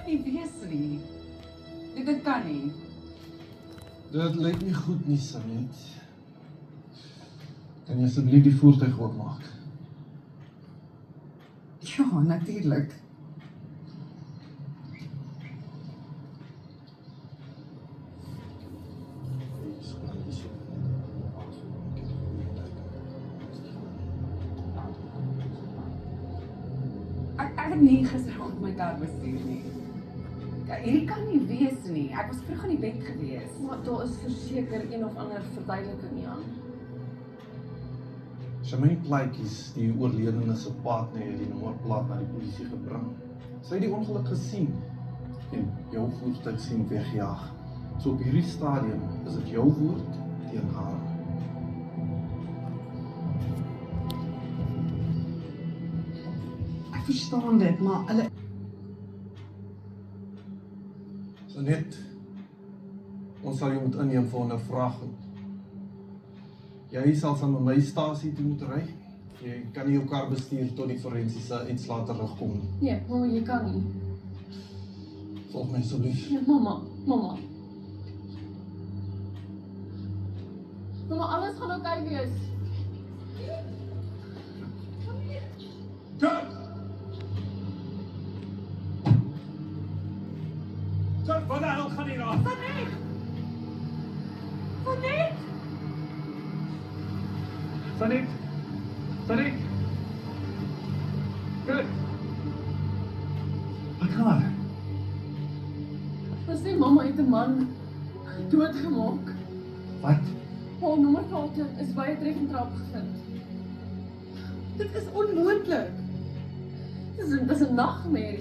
nie wees nie. Dit kan nie. Dit lyk nie goed nie, Sanet. Kan jy asseblief die voertuig oopmaak? Ja, natuurlijk. Ek het nie gisterand my kar bestuur nie. Hierdie kan nie wees nie. Ek was vroeg aan die bed gewees. Maar daar is verseker een of ander verduideliking nie aan. Shamaine Plaatjies, die oorledene se partner, het die nommerplaat na die polisie gebring. Sy het die ongeluk gesien en jou voertuig sien wegjaag. So op hierdie stadium is dit jou woord teen haar. Ek verstaan dit, maar hulle... Sanet, ons sal jou moet inneem vir ondervraging. Jy sal saam met my stasie toe moet ry. Jy kan nie jou kar bestuur tot die forensiese uitslae terugkom nie. Nee, mamma, jy kan nie. Volg my asseblief. Nee, mamma. Mamma, alles gaan oké wees. Wat de hel gaan hier aan? Sanet! Good! Wat gaan aan? Ons sê mamma het 'n man doodgemaak. Wat? Haar nommerplate is by 'n treffentrap gevind. Dit is onmoontlik. Dis 'n nagmerrie.